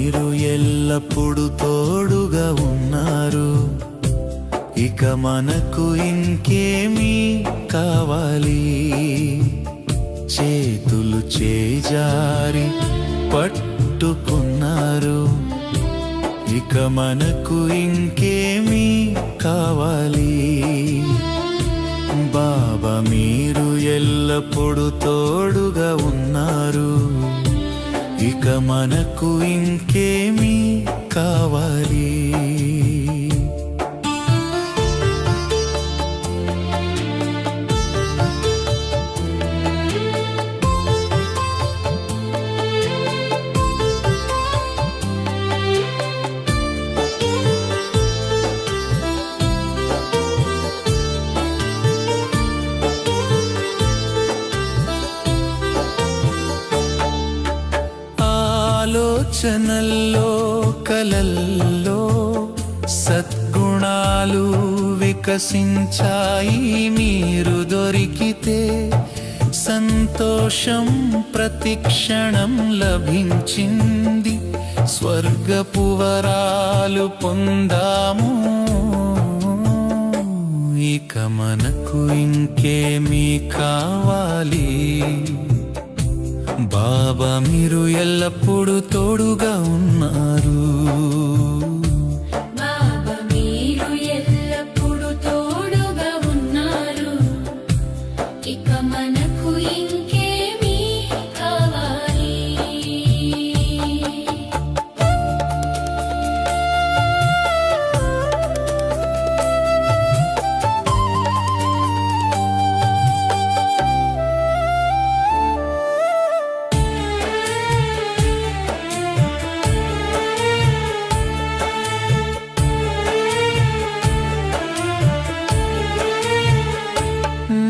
మీరు ఎల్లప్పుడూ తోడుగా ఉన్నారు. ఇక మనకు ఇంకేమీ కావాలి? చేతులు చేజారి పట్టుకున్నారు. ఇక మనకు ఇంకేమీ కావాలి? బాబా మీరు ఎల్లప్పుడూ తోడుగా ఉన్నారు. ఇక మనకు ఇంకేమీ కావాలి? ఆలోచనల్లో కలల్లో సద్గుణాలు వికసించాయి. మీరు దొరికితే సంతోషం ప్రతిక్షణం లభించింది. స్వర్గపు వరాలు పొందాము. ఇక మనకు ఇంకేమీ కావాలి? బాబా మీరు ఎల్లప్పుడూ తోడుగా ఉన్నారు. బాబా మీరు ఎల్లప్పుడూ తోడుగా ఉన్నారు. ఇక మనకు ఇంకేమీ కావాలి?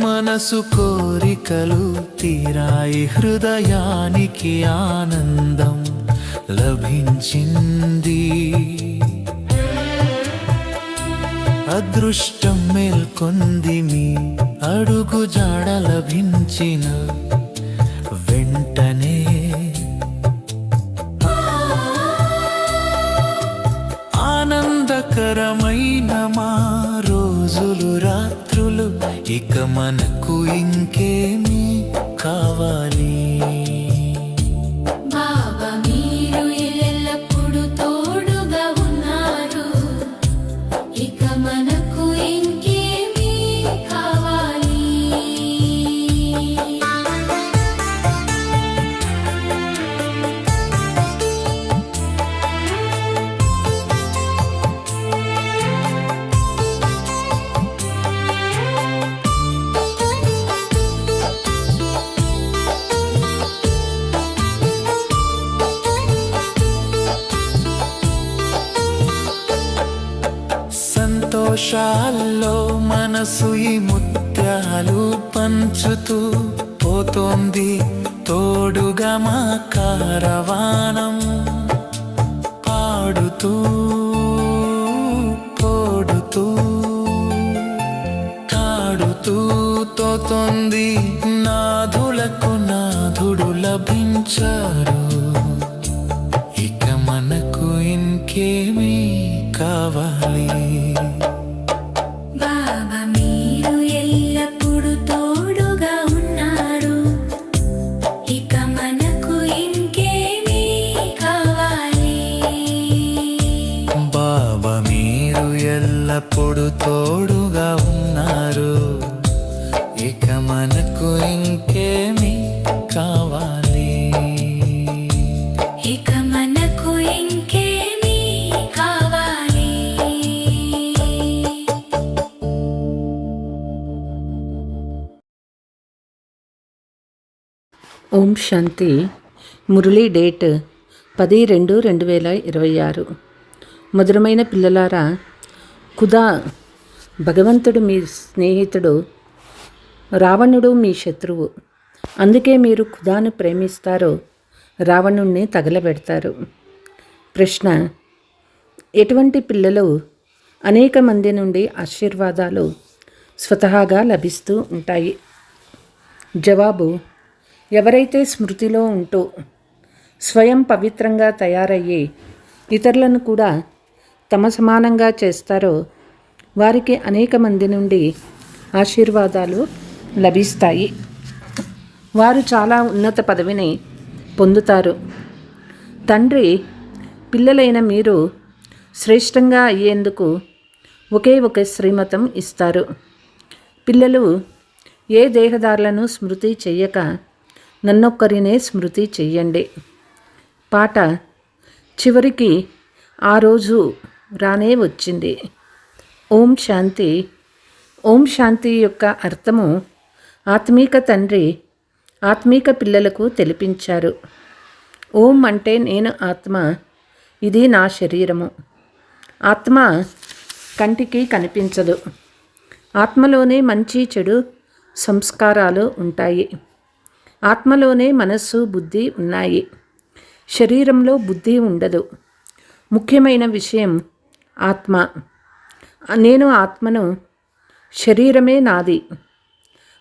మనసు కోరికలు తీరాయి. హృదయానికి ఆనందం లభించింది. అదృష్టం మేల్కొంది. మీ అడుగు జాడ లభించిన వెంటనే ఆనందకరమైన మా రోజులు రాత్రులు. ఇక మనకు ఇంకేమీ కావాలి? బాబా మీరు ఎల్లప్పుడూ తోడుగా ఉన్నారు. ఇక మనకు ఇంకేమీ కావాలి? సంతోషాల్లో మనసు ఈ ముత్యాలు పంచుతూ పోతోంది. తోడుగా మా కారవానం పాడుతూ తోడుతూ కాడుతూ తోతోంది. నాథులకు నాథుడు లభించారు. ఇక మనకు ఇంకేమీ కావాలి? బాబా మీరు ఎల్లప్పుడూ తోడుగా ఉన్నారు. ఇక మనకు ఇంకేమీ కావాలి? బాబా మీరు ఎల్లప్పుడూ తోడుగా ఉన్నారు. ఇక మనకు ఇంకేమీ కావాలి? ఇక మనకు ఇంకేమీ కావాలి? ఓం శాంతి. మురళీ డేట్ 10/2/2026. మధురమైన పిల్లలారా, ఖుదా భగవంతుడు మీ స్నేహితుడు, రావణుడు మీ శత్రువు. అందుకే మీరు ఖుదాను ప్రేమిస్తారో రావణుణ్ణి తగలబెడతారు. ప్రశ్న: ఎటువంటి పిల్లలు అనేక మంది నుండి ఆశీర్వాదాలు స్వతహాగా లభిస్తూ ఉంటాయి? జవాబు: ఎవరైతే స్మృతిలో ఉంటూ స్వయం పవిత్రంగా తయారయ్యి ఇతరులను కూడా తమ సమానంగా చేస్తారో వారికి అనేక మంది నుండి ఆశీర్వాదాలు లభిస్తాయి. వారు చాలా ఉన్నత పదవిని పొందుతారు. తండ్రి పిల్లలైన మీరు శ్రేష్టంగా అయ్యేందుకు ఒకే ఒక శ్రీమతం ఇస్తారు. పిల్లలు ఏ దేహదారులను స్మృతి చెయ్యక నన్నొక్కరినే స్మృతి చెయ్యండి. పాట చివరికి ఆ రోజు రానే వచ్చింది. ఓం శాంతి. ఓం శాంతి యొక్క అర్థము ఆత్మీక తండ్రి ఆత్మీక పిల్లలకు తెలిపించారు. ఓం అంటే నేను ఆత్మ, ఇది నా శరీరము. ఆత్మ కంటికి కనిపించదు. ఆత్మలోనే మంచి చెడు సంస్కారాలు ఉంటాయి. ఆత్మలోనే మనస్సు బుద్ధి ఉన్నాయి. శరీరంలో బుద్ధి ఉండదు. ముఖ్యమైన విషయం ఆత్మ. నేను ఆత్మను, శరీరమే నాది.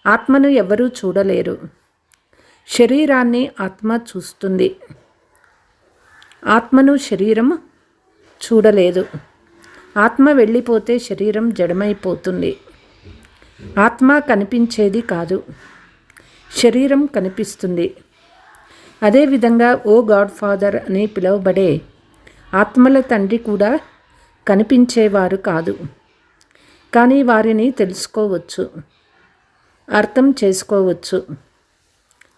ఆత్మను ఎవరూ చూడలేరు. శరీరాన్ని ఆత్మ చూస్తుంది. ఆత్మను శరీరం చూడలేదు. ఆత్మ వెళ్ళిపోతే శరీరం జడమైపోతుంది. ఆత్మ కనిపించేది కాదు, శరీరం కనిపిస్తుంది. అదేవిధంగా ఓ గాడ్ ఫాదర్ అని పిలువబడే ఆత్మల తండ్రి కూడా కనిపించేవారు కాదు. కానీ వారిని తెలుసుకోవచ్చు, అర్థం చేసుకోవచ్చు.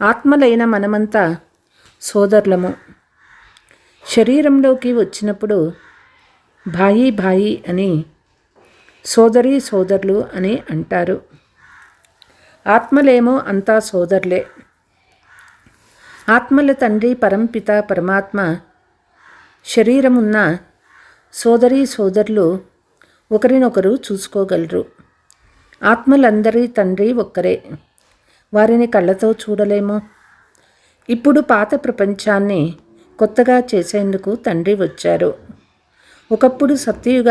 ఆత్మలైన మనమంతా సోదరులము. శరీరంలోకి వచ్చినప్పుడు భాయి భాయి అని, సోదరి సోదరులు అని అంటారు. ఆత్మలేమో అంతా సోదరులే. ఆత్మల తండ్రి పరంపిత పరమాత్మ శరీరమున్న సోదరీ సోదరులు ఒకరినొకరు చూసుకోగలరు. ఆత్మలందరి తండ్రి ఒక్కరే. వారిని కళ్ళతో చూడలేము. ఇప్పుడు పాత ప్రపంచాన్ని కొత్తగా చేసేందుకు తండ్రి వచ్చారు. ఒకప్పుడు సత్యయుగ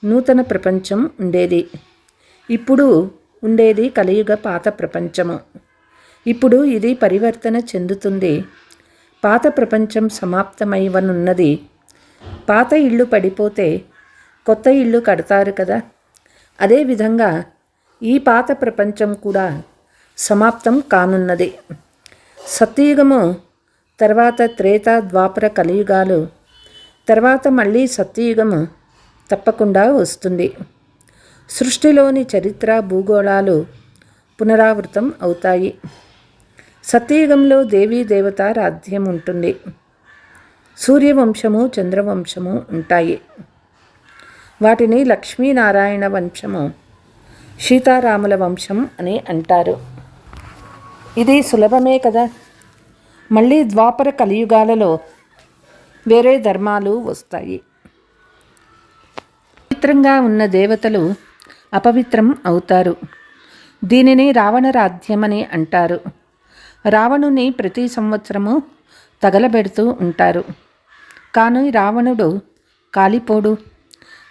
నూతన ప్రపంచం ఉండేది. ఇప్పుడు ఉండేది కలియుగ పాత ప్రపంచము. ఇప్పుడు ఇది పరివర్తన చెందుతుంది. పాత ప్రపంచం సమాప్తమైవనున్నది. పాత ఇళ్ళు పడిపోతే కొత్త ఇళ్ళు కడతారు కదా. అదేవిధంగా ఈ పాత ప్రపంచం కూడా సమాప్తం కానున్నది. సత్యయుగము తర్వాత త్రేత ద్వాపర కలియుగాలు తర్వాత మళ్ళీ సత్యయుగము తప్పకుండా వస్తుంది. సృష్టిలోని చరిత్ర భూగోళాలు పునరావృతం అవుతాయి. సత్యయుగంలో దేవీ దేవత రాజ్యం ఉంటుంది. సూర్యవంశము చంద్రవంశము ఉంటాయి. వాటిని లక్ష్మీనారాయణ వంశము, సీతారాముల వంశం అని అంటారు. ఇది సులభమే కదా. మళ్ళీ ద్వాపర కలియుగాలలో వేరే ధర్మాలు వస్తాయి. పవిత్రంగా ఉన్న దేవతలు అపవిత్రం అవుతారు. దీనిని రావణ రాజ్యమని అంటారు. రావణుని ప్రతి సంవత్సరము తగలబెడుతూ ఉంటారు. కానీ రావణుడు కాలిపోడు,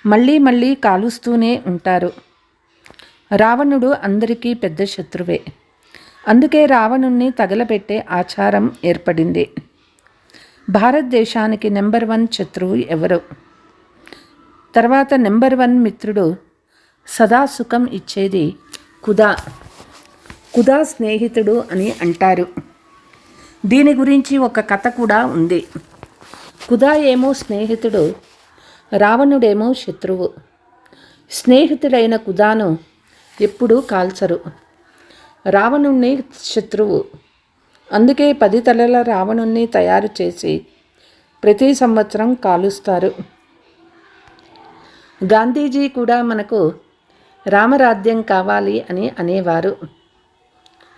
మళ్ళీ మళ్ళీ కాలుస్తూనే ఉంటారు. రావణుడు అందరికీ పెద్ద శత్రువే. అందుకే రావణుణ్ణి తగలబెట్టే ఆచారం ఏర్పడింది. భారతదేశానికి నెంబర్ 1 శత్రువు ఎవరు? తర్వాత నెంబర్ 1 మిత్రుడు, సదా సుఖం ఇచ్చేది ఖుదా. ఖుదా స్నేహితుడు అని అంటారు. దీని గురించి ఒక కథ కూడా ఉంది. ఖుదా ఏమో స్నేహితుడు, రావణుడేమో శత్రువు. స్నేహితుడైన ఖుదాను ఎప్పుడూ కాల్చరు. రావణుణ్ణి శత్రువు. అందుకే 10 తలల రావణుణ్ణి తయారు చేసి ప్రతి సంవత్సరం కాలుస్తారు. గాంధీజీ కూడా మనకు రామరాజ్యం కావాలి అని అనేవారు.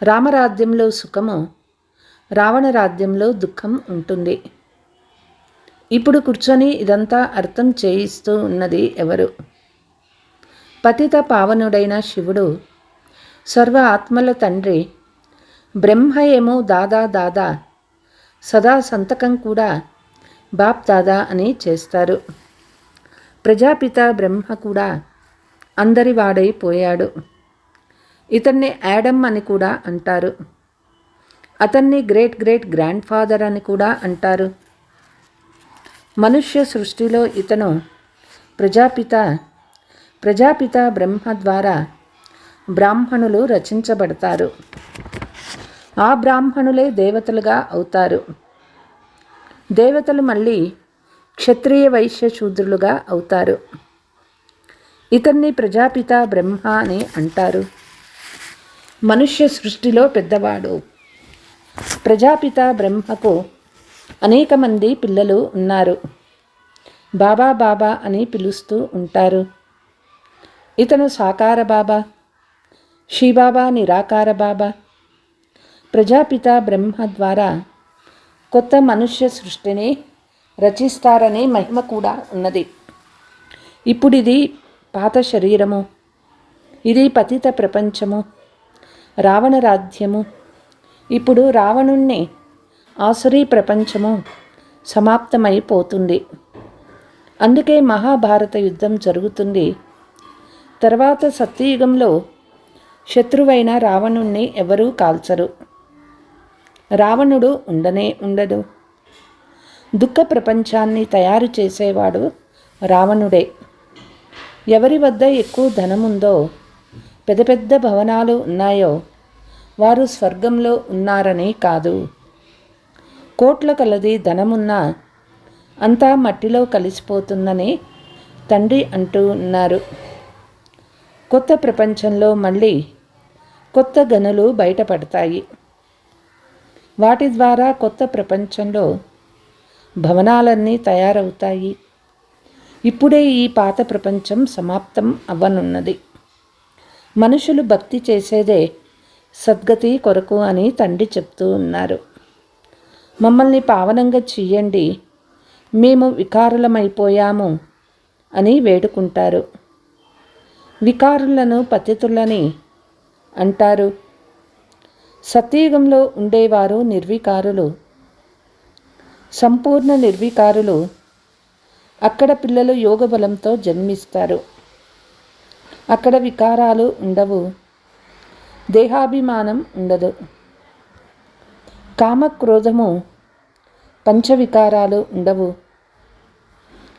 రామరాజ్యంలో సుఖము, రావణ రాజ్యంలో దుఃఖం ఉంటుంది. ఇప్పుడు కూర్చొని ఇదంతా అర్థం చేయిస్తూ ఉన్నది ఎవరు? పతిత పావనుడైన శివుడు, సర్వ ఆత్మల తండ్రి. బ్రహ్మ ఏమో దాదా దాదా, సదా సంతకం కూడా బాప్ దాదా అని చేస్తారు. ప్రజాపిత బ్రహ్మ కూడా అందరి వాడైపోయాడు. ఇతన్ని యాడమ్ అని కూడా అంటారు. అతన్ని గ్రేట్ గ్రేట్ గ్రాండ్ ఫాదర్ అని కూడా అంటారు. మనుష్య సృష్టిలో ఇతను ప్రజాపిత బ్రహ్మ ద్వారా బ్రాహ్మణులు రచించబడతారు. ఆ బ్రాహ్మణులే దేవతలుగా అవుతారు. దేవతలు మళ్ళీ క్షత్రియ వైశ్య శూద్రులుగా అవుతారు. ఇతన్ని ప్రజాపిత బ్రహ్మ అని అంటారు. మనుష్య సృష్టిలో పెద్దవాడు. ప్రజాపిత బ్రహ్మకు అనేక మంది పిల్లలు ఉన్నారు. బాబా బాబా అని పిలుస్తూ ఉంటారు. ఇతను సాకార బాబా, శ్రీబాబా నిరాకార బాబా. ప్రజాపిత బ్రహ్మ ద్వారా కొత్త మనుష్య సృష్టిని రచిస్తారనే మహిమ కూడా ఉన్నది. ఇప్పుడు ఇది పాత శరీరము, ఇది పతిత ప్రపంచము, రావణ రాజ్యము. ఇప్పుడు రావణుణ్ణి ఆసురీ ప్రపంచము సమాప్తమైపోతుంది. అందుకే మహాభారత యుద్ధం జరుగుతుంది. తర్వాత సత్యయుగంలో శత్రువైన రావణుణ్ణి ఎవరూ కాల్చరు. రావణుడు ఉండడు. దుఃఖ ప్రపంచాన్ని తయారు చేసేవాడు రావణుడే. ఎవరి వద్ద ఎక్కువ ధనముందో, పెద్ద పెద్ద భవనాలు ఉన్నాయో వారు స్వర్గంలో ఉన్నారని కాదు. కోట్ల కొలది ధనమున్నా అంతా మట్టిలో కలిసిపోతుందని తండ్రి అంటూ ఉన్నారు. కొత్త ప్రపంచంలో మళ్ళీ కొత్త గనులు బయటపడతాయి. వాటి ద్వారా కొత్త ప్రపంచంలో భవనాలన్నీ తయారవుతాయి. ఇప్పుడే ఈ పాత ప్రపంచం సమాప్తం అవ్వనున్నది. మనుషులు భక్తి చేసేదే సద్గతి కొరకు అని తండ్రి చెప్తూ ఉన్నారు. మమ్మల్ని పావనంగా చెయ్యండి, మేము వికారులమైపోయాము అని వేడుకుంటారు. వికారులను పతితులని అంటారు. సత్యయుగంలో ఉండేవారు నిర్వికారులు, సంపూర్ణ నిర్వికారులు. అక్కడ పిల్లలు యోగ బలంతో జన్మిస్తారు. అక్కడ వికారాలు ఉండవు, దేహాభిమానం ఉండదు, కామక్రోధము పంచవికారాలు ఉండవు.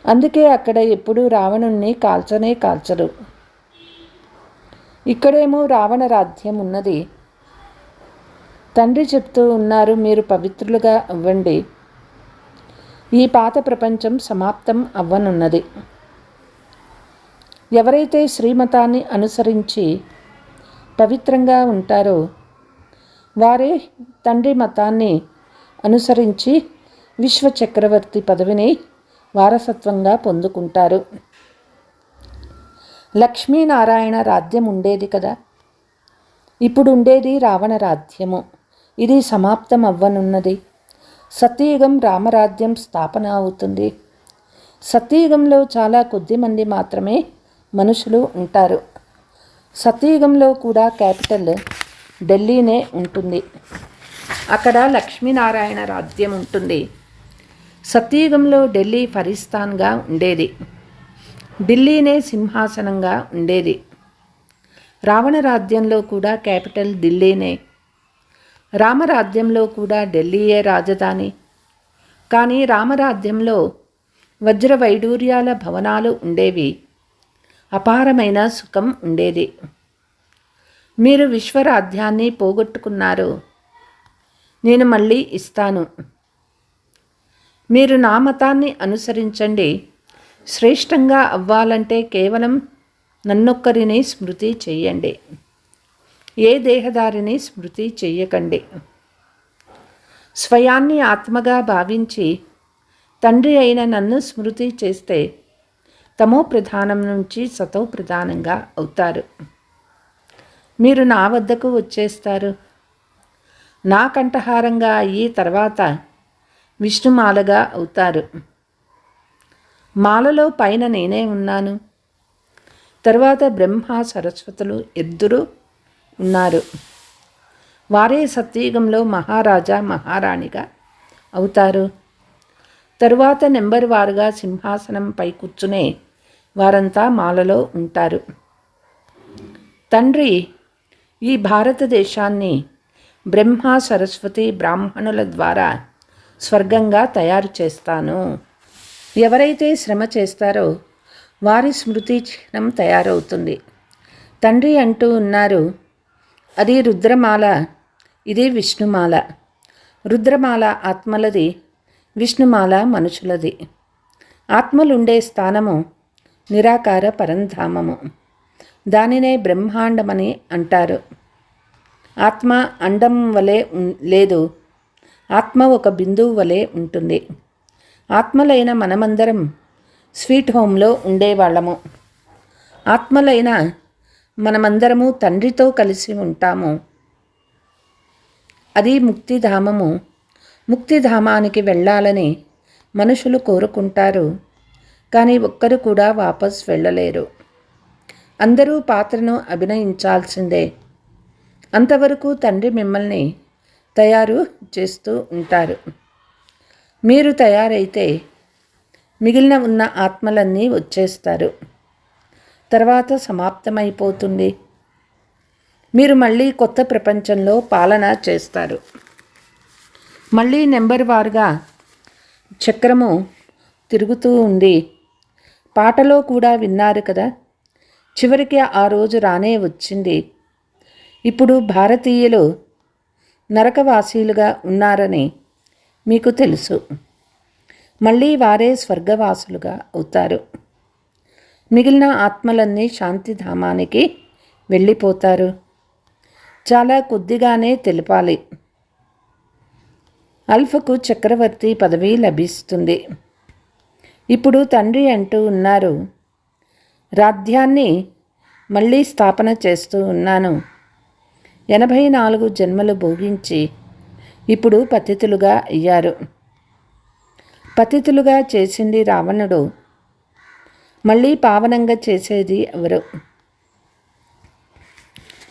అందుకే అక్కడ ఎప్పుడూ రావణుణ్ణి కాల్చరు. ఇక్కడేమో రావణ రాజ్యం ఉన్నది. తండ్రి చెప్తూ ఉన్నారు, మీరు పవిత్రులుగా అవ్వండి. ఈ పాత ప్రపంచం సమాప్తం అవ్వనున్నది. ఎవరైతే శ్రీమతాన్ని అనుసరించి పవిత్రంగా ఉంటారో వారే తండ్రి మతాన్ని అనుసరించి విశ్వచక్రవర్తి పదవిని వారసత్వంగా పొందుకుంటారు. లక్ష్మీనారాయణ రాజ్యం ఉండేది కదా, ఇప్పుడు ఉండేది రావణ రాజ్యము. ఇది సమాప్తం అవ్వనున్నది. సత్యయుగం రామరాజ్యం స్థాపన అవుతుంది. సత్యయుగంలో చాలా కొద్ది మంది మాత్రమే మనుషులు ఉంటారు. సత్యయుగంలో కూడా క్యాపిటల్ ఢిల్లీనే ఉంటుంది. అక్కడ లక్ష్మీనారాయణ రాజ్యం ఉంటుంది. సత్యయుగంలో ఢిల్లీ ఫరిస్తాన్గా ఉండేది. ఢిల్లీనే సింహాసనంగా ఉండేది. రావణ రాజ్యంలో కూడా క్యాపిటల్ ఢిల్లీనే. రామరాజ్యంలో కూడా ఢిల్లీయే రాజధాని. కానీ రామరాజ్యంలో వజ్ర వైడూర్యాల భవనాలు ఉండేవి. అపారమైన సుఖం ఉండేది. మీరు విశ్వరాజ్యాన్ని పోగొట్టుకున్నారు, నేను మళ్ళీ ఇస్తాను. మీరు నా మతాన్ని అనుసరించండి. శ్రేష్టంగా అవ్వాలంటే కేవలం నన్నొక్కరిని స్మృతి చెయ్యండి. ఏ దేహదారిని స్మృతి చెయ్యకండి. స్వయాన్ని ఆత్మగా భావించి తండ్రి అయిన నన్ను స్మృతి చేస్తే తమో ప్రధానం నుంచి సతో ప్రధానంగా అవుతారు. మీరు నా వద్దకు వచ్చేస్తారు. నా కంఠహారంగా అయ్యి తర్వాత విష్ణుమాలగా అవుతారు. మాలలో పైన నేనే ఉన్నాను. తర్వాత బ్రహ్మ సరస్వతులు ఇద్దరు ఉన్నారు. వారే సత్యయుగంలో మహారాజా మహారాణిగా అవుతారు. తరువాత నెంబర్ వారుగా సింహాసనంపై కూర్చునే వారంతా మాలలో ఉంటారు. తండ్రి ఈ భారతదేశాన్ని బ్రహ్మ, సరస్వతి, బ్రాహ్మణుల ద్వారా స్వర్గంగా తయారు చేస్తాను. ఎవరైతే శ్రమ చేస్తారో వారి స్మృతి చిహ్నం తయారవుతుంది. తండ్రి అంటూ ఉన్నారు, అది రుద్రమాల, ఇది విష్ణుమాల. రుద్రమాల ఆత్మలది, విష్ణుమాల మనుషులది. ఆత్మలుండే స్థానము నిరాకార పరంధామము. దానినే బ్రహ్మాండమని అంటారు. ఆత్మ అండం వలె లేదు, ఆత్మ ఒక బిందువు వలె ఉంటుంది. ఆత్మలైన మనమందరం స్వీట్ హోమ్లో ఉండేవాళ్ళము. ఆత్మలైన మనమందరము తండ్రితో కలిసి ఉంటాము. అది ముక్తిధామము. ముక్తిధామానికి వెళ్ళాలని మనుషులు కోరుకుంటారు, కానీ ఒక్కరు కూడా వాపస్ వెళ్ళలేరు. అందరూ పాత్రను అభినయించాల్సిందే. అంతవరకు తండ్రి మిమ్మల్ని తయారు చేస్తూ ఉంటారు. మీరు తయారైతే మిగిలిన ఉన్న ఆత్మలన్నీ వచ్చేస్తారు. తర్వాత సమాప్తమైపోతుంది. మీరు మళ్ళీ కొత్త ప్రపంచంలో పాలన చేస్తారు. మళ్ళీ నెంబర్ వారుగా చక్రము తిరుగుతూ ఉంది. పాటలో కూడా విన్నారు కదా, చివరికి ఆ రోజు రానే వచ్చింది. ఇప్పుడు భారతీయులు నరకవాసీలుగా ఉన్నారని మీకు తెలుసు. మళ్ళీ వారే స్వర్గవాసులుగా అవుతారు. మిగిలిన ఆత్మలన్నీ శాంతిధామానికి వెళ్ళిపోతారు. చాలా కొద్దిగానే తెలిపాలి. అల్ఫకు చక్రవర్తి పదవి లభిస్తుంది. ఇప్పుడు తండ్రి అంటూ ఉన్నారు, రాజ్యాన్ని మళ్ళీ స్థాపన చేస్తూ ఉన్నాను. 84 జన్మలు భోగించి ఇప్పుడు పతితులుగా అయ్యారు. పతితులుగా చేసింది రావణుడు. మళ్ళీ పావనంగా చేసేది ఎవరు?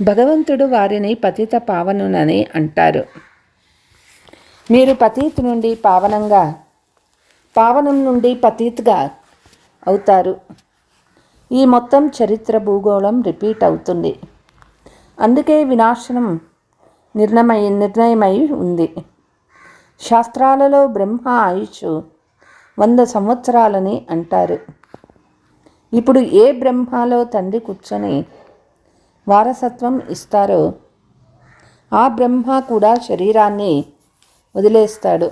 భగవంతుడు వారిని పతిత పావనునని అంటారు. మీరు పతీత్ నుండి పావనంగా, పావనం నుండి పతీత్గా అవుతారు. ఈ మొత్తం చరిత్ర భూగోళం రిపీట్ అవుతుంది. అందుకే వినాశనం నిర్ణయమై ఉంది. శాస్త్రాలలో బ్రహ్మ ఆయుష్ 100 సంవత్సరాలని అంటారు. ఇప్పుడు ఏ బ్రహ్మలో తండ్రి కూర్చొని వారసత్వం ఇస్తారో ఆ బ్రహ్మ కూడా శరీరాన్ని వదిలేస్తాడు.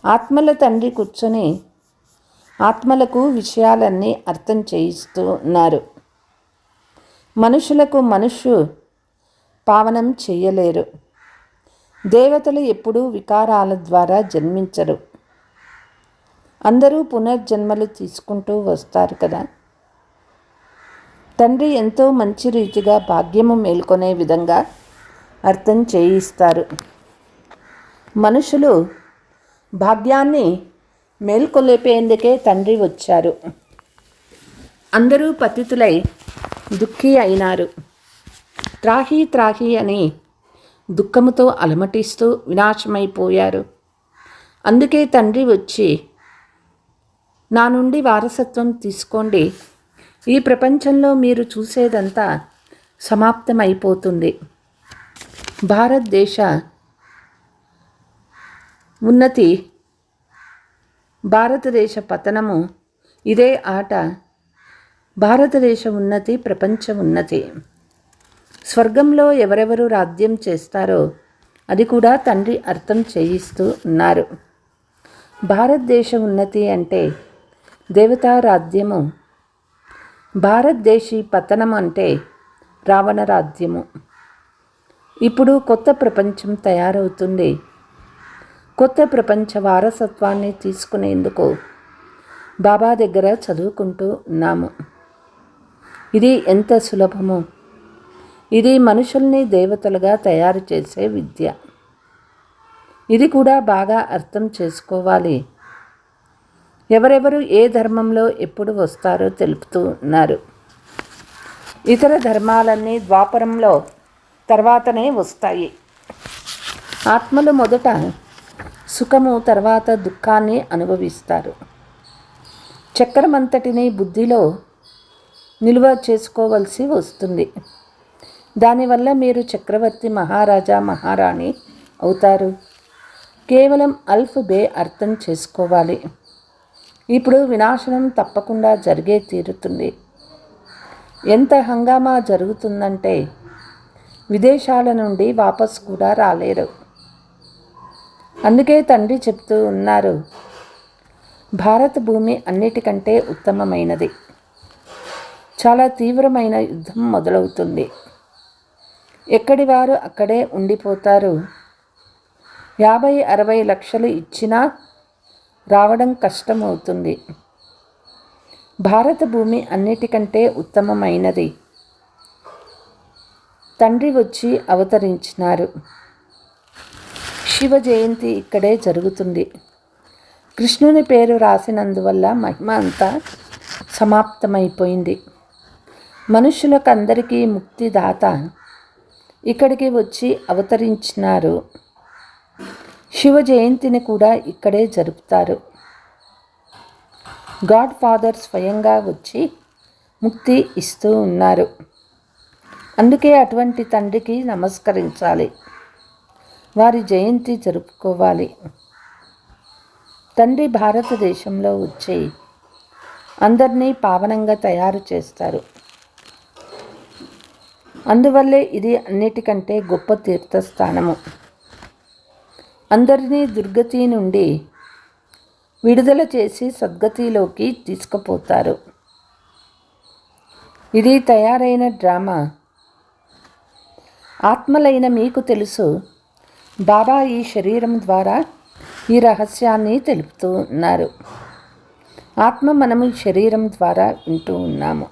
ఆత్మల తండ్రి కూర్చొని ఆత్మలకు విషయాలన్నీ అర్థం చేయిస్తూ ఉన్నారు. మనుషులకు పావనం చేయలేరు. దేవతలు ఎప్పుడూ వికారాల ద్వారా జన్మించరు. అందరూ పునర్జన్మలు తీసుకుంటూ వస్తారు కదా. తండ్రి ఎంతో మంచి రీతిగా భాగ్యము మేల్కొనే విధంగా అర్థం చేయిస్తారు. మనుషులు భాగ్యాన్ని మేల్కొలేపేందుకే తండ్రి వచ్చారు. అందరూ పతితులై దుఃఖి అయినారు. త్రాహి త్రాహి అని దుఃఖముతో అలమటిస్తూ వినాశమైపోయారు. అందుకే తండ్రి వచ్చి, నా నుండి వారసత్వం తీసుకోండి, ఈ ప్రపంచంలో మీరు చూసేదంతా సమాప్తమైపోతుంది. భారతదేశ ఉన్నతి, భారతదేశ పతనము ఇదే ఆట. భారతదేశ ఉన్నతి ప్రపంచ ఉన్నతి. స్వర్గంలో ఎవరెవరు రాజ్యం చేస్తారో అది కూడా తండ్రి అర్థం చేయిస్తూ ఉన్నారు. భారతదేశ ఉన్నతి అంటే దేవతా రాజ్యము, భారతదేశీ పతనం అంటే రావణ రాజ్యము. ఇప్పుడు కొత్త ప్రపంచం తయారవుతుంది. కొత్త ప్రపంచ వారసత్వాన్ని తీసుకునేందుకు బాబా దగ్గర చదువుకుంటూ ఉన్నాము. ఇది ఎంత సులభమో! ఇది మనుషుల్ని దేవతలుగా తయారు చేసే విద్య. ఇది కూడా బాగా అర్థం చేసుకోవాలి. ఎవరెవరు ఏ ధర్మంలో ఎప్పుడు వస్తారో తెలుపుతూ ఉన్నారు. ఇతర ధర్మాలన్నీ ద్వాపరంలో తర్వాతనే వస్తాయి. ఆత్మలు మొదట సుఖము, తర్వాత దుఃఖాన్ని అనుభవిస్తారు. చక్రమంతటిని బుద్ధిలో నిల్వ చేసుకోవలసి వస్తుంది. దానివల్ల మీరు చక్రవర్తి, మహారాజా, మహారాణి అవుతారు. కేవలం అల్ఫ్ బే అర్థం చేసుకోవాలి. ఇప్పుడు వినాశనం తప్పకుండా జరిగే తీరుతుంది. ఎంత హంగామా జరుగుతుందంటే విదేశాల నుండి వాపస్ కూడా రాలేరు. అందుకే తండ్రి చెప్తూ ఉన్నారు, భారత భూమి అన్నిటికంటే ఉత్తమమైనది. చాలా తీవ్రమైన యుద్ధం మొదలవుతుంది. ఎక్కడి వారు అక్కడే ఉండిపోతారు. 50-60 లక్షలు ఇచ్చినా రావడం కష్టమవుతుంది. భారత భూమి అన్నిటికంటే ఉత్తమమైనది. తండ్రి వచ్చి అవతరించినారు. శివ జయంతి ఇక్కడే జరుగుతుంది. కృష్ణుని పేరు రాసినందువల్ల మహిమ అంతా సమాప్తమైపోయింది. మనుషులకు అందరికీ ముక్తిదాత ఇక్కడికి వచ్చి అవతరించినారు. శివ జయంతిని కూడా ఇక్కడే జరుపుతారు. గాడ్ ఫాదర్ స్వయంగా వచ్చి ముక్తి ఇస్తూ ఉన్నారు. అందుకే అటువంటి తండ్రికి నమస్కరించాలి. వారి జయంతి జరుపుకోవాలి. తండ్రి భారతదేశంలో వచ్చి అందరినీ పావనంగా తయారు చేస్తారు. అందువల్లే ఇది అన్నిటికంటే గొప్ప తీర్థస్థానము. అందరినీ దుర్గతి నుండి విడుదల చేసి సద్గతిలోకి తీసుకుపోతారు. ఇది తయారైన డ్రామా. ఆత్మలైన మీకు తెలుసు, బాబా ఈ శరీరం ద్వారా ఈ రహస్యాన్ని తెలుపుతూ ఉన్నారు. ఆత్మ మనము శరీరం ద్వారా వింటూ ఉన్నాము.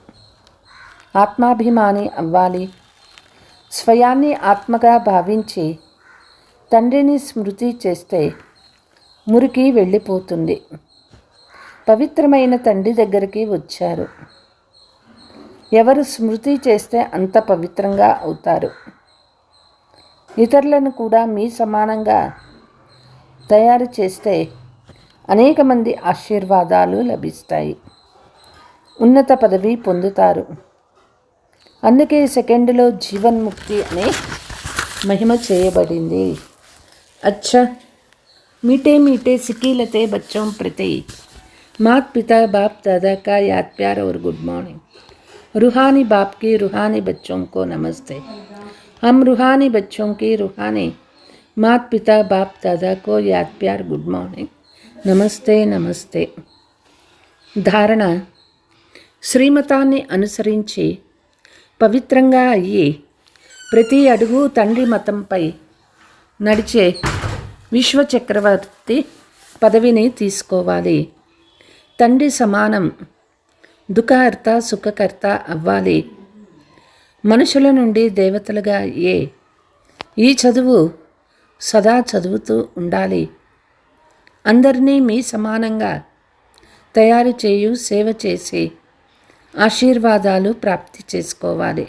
ఆత్మాభిమాని అవ్వాలి. స్వయాన్ని ఆత్మగా భావించి తండ్రిని స్మృతి చేస్తే మురికి వెళ్ళిపోతుంది. పవిత్రమైన తండ్రి దగ్గరికి వచ్చారు. ఎవరు స్మృతి చేస్తే అంత పవిత్రంగా అవుతారు. ఇతరులను కూడా మీ సమానంగా తయారు చేస్తే అనేక మంది ఆశీర్వాదాలు లభిస్తాయి. ఉన్నత పదవి పొందుతారు. అందుకే సెకండ్లో జీవన్ముక్తి అనే మహిమ చేయబడింది. अच्छा मीठे मीठे सिकीलते बच्चों प्रति माता पिता बाप दादा का याद प्यार और गुड मॉर्निंग. रूहानी बाप की रूहानी बच्चों को नमस्ते. हम रूहानी बच्चों की रूहानी माता पिता बाप दादा को याद प्यार गुड मॉर्निंग. नमस्ते नमस्ते. ధారణ శ్రీమతాన్ని అనుసరించి పవిత్రంగా అయ్యి ప్రతి అడుగు తండ్రి మతంపై నడిచే విశ్వచక్రవర్తి పదవిని తీసుకోవాలి. తండ్రి సమానం దుఃఖహర్త సుఖకర్త అవ్వాలి. మనుషుల నుండి దేవతలుగా అయ్యే ఈ చదువు సదా చదువుతూ ఉండాలి. అందరినీ మీ సమానంగా తయారు చేయు సేవ చేసి ఆశీర్వాదాలు ప్రాప్తి చేసుకోవాలి.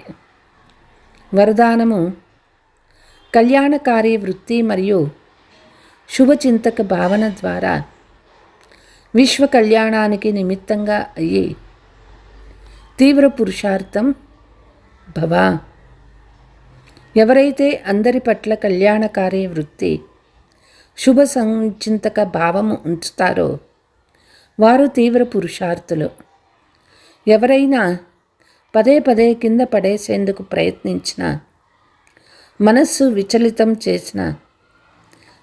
వరదానము కళ్యాణకారి వృత్తి మరియు శుభచింతక భావన ద్వారా విశ్వ కళ్యాణానికి నిమిత్తంగా అయ్యి తీవ్ర పురుషార్థం భవ. ఎవరైతే అందరి పట్ల కళ్యాణకారి వృత్తి శుభ సంచింతక భావము ఉంచుతారో వారు తీవ్ర పురుషార్థులు. ఎవరైనా పదే పదే కింద పడేసేందుకు ప్రయత్నించిన, మనస్సు విచలితం చేసిన,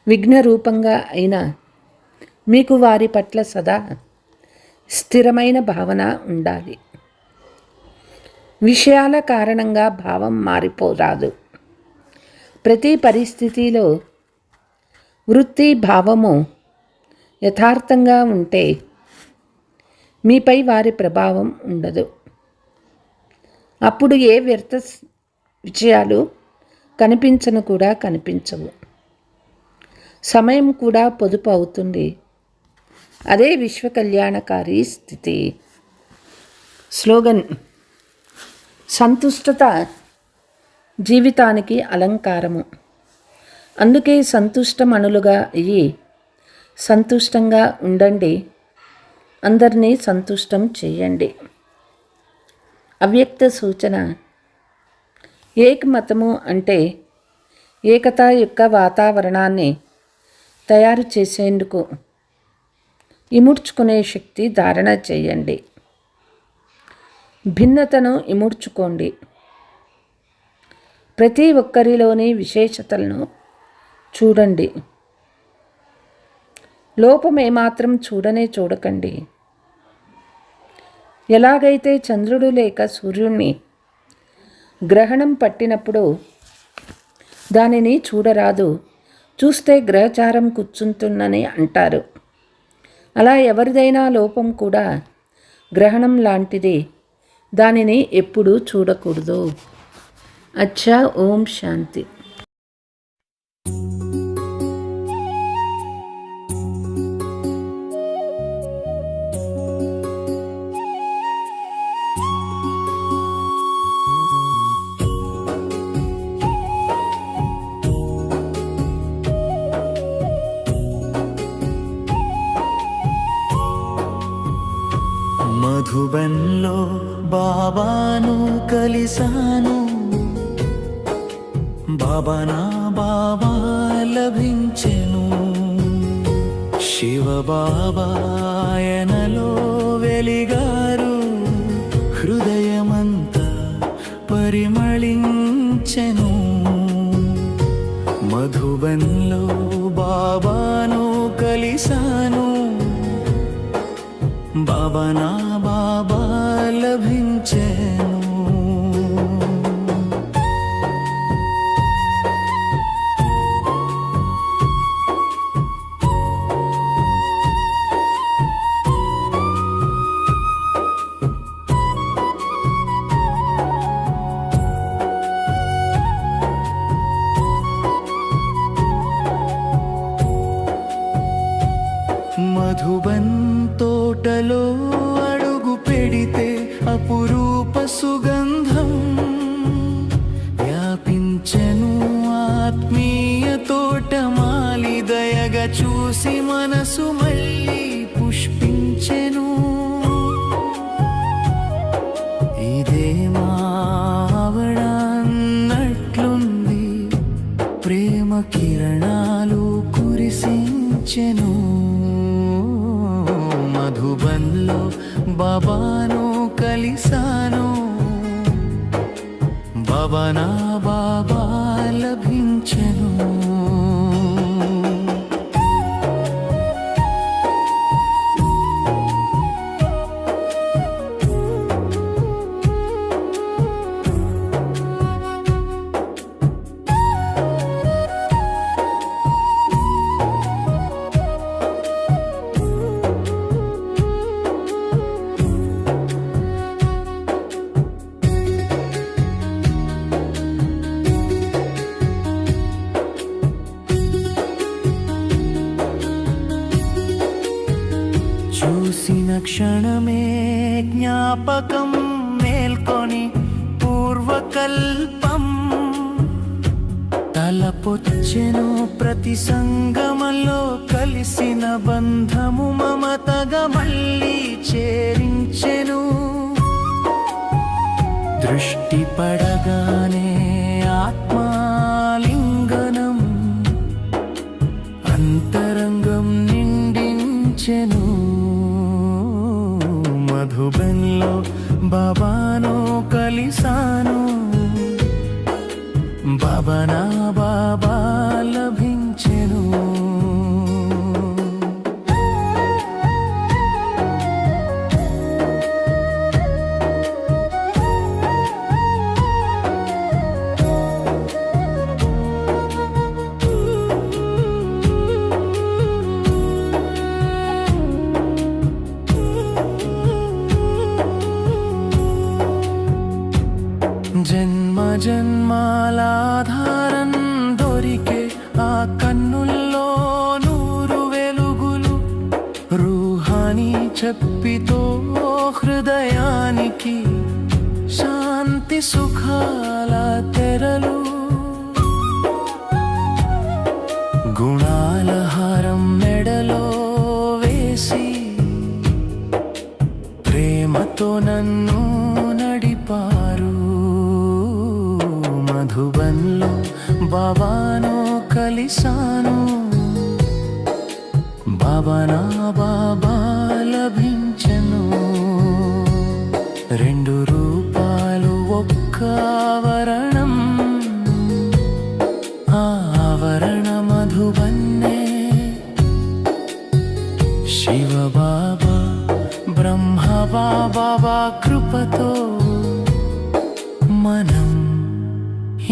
విఘ్న రూపంగా అయినా మీకు వారి పట్ల సదా స్థిరమైన భావన ఉండాలి. విషయాల కారణంగా భావం మారిపోరాదు. ప్రతి పరిస్థితిలో వృత్తి భావము యథార్థంగా ఉంటే మీపై వారి ప్రభావం ఉండదు. అప్పుడు ఏ వ్యర్థ విషయాలు కనిపించను కూడా కనిపించవు. సమయం కూడా పొదుపు అవుతుంది. అదే విశ్వ కళ్యాణకారి స్థితి. స్లోగన్: సంతుష్టత జీవితానికి అలంకారము. అందుకే సంతుష్టమణులుగా అయ్యి సంతుష్టంగా ఉండండి. అందరినీ సంతుష్టం చేయండి. అవ్యక్త సూచన: ఏకమతము అంటే ఏకత యొక్క వాతావరణాన్ని తయారు చేసేందుకు ఇముడ్చుకునే శక్తి ధారణ చేయండి. భిన్నతను ఇముడ్చుకోండి. ప్రతి ఒక్కరిలోని విశేషతలను చూడండి. లోపం ఏమాత్రం చూడకండి. ఎలాగైతే చంద్రుడు లేక సూర్యుడిని గ్రహణం పట్టినప్పుడు దానిని చూడరాదు, చూస్తే గ్రహచారం కూర్చుంటుందని అంటారు. అలా ఎవరిదైనా లోపం కూడా గ్రహణం లాంటిది, దానిని ఎప్పుడూ చూడకూడదు. అచ్చా, ఓం శాంతి. మధుబన్లో బాబాను కలిసాను, బాబా నా బాబా లభించెను. శివ బాబాయనలో వెలిగారు, హృదయమంతా పరిమళించెను. మధుబన్లో బాబాను కలిసాను, బాబా నా బాబా లభించెను. మధుబన్ తోటలో అడుగు పెడితే అపురూప సుగంధం వ్యాపించెను. ఆత్మీయ తోటమాలి దయగా చూసి మనసు మళ్ళీ పుష్పించెను. ఇదే మావడన్నట్లుంది, ప్రేమ కిరణాలు కురిసించెను. మధుబన్లో బాబాను కలిసాను, బాబా నా బాబా లభించెను. చూసిన క్షణమే జ్ఞాపకం మేల్కొని పూర్వకల్పం తలపొచ్చెను. ప్రతి సంగమలో కలిసిన బంధము మమతగా మళ్ళీ చేరించెను. దృష్టి పడగానే ఆత్మాలింగనం అంతరంగం నిండించెను. మధుబన్లో బాబాను కలిసాను, బాబా నా బాబా లభించెను. జన్మ జన్మాలాధారం దొరికే ఆ కన్నుల్లో నూరు వెలుగులు, రూహాని చెప్పితో హృదయానికి శాంతి సుఖాల తెరలు. గుణాల హారం మెడలో వేసి ప్రేమతో నన్ను నడిపారు. బాబాను కలిసాను, బాబా నా బాబా లభించెను. 2 రూపాలు ఒక్క ఆవరణం, ఆ ఆవరణ మధుబన్నే. శివ బాబా బ్రహ్మ బాబా కృపతో మనం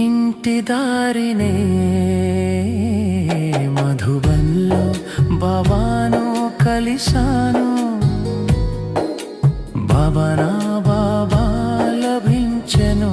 ఇంటి దారినే. మధుబన్లో బాబాను కలిసాను, బాబా నా బాబా లభించెను.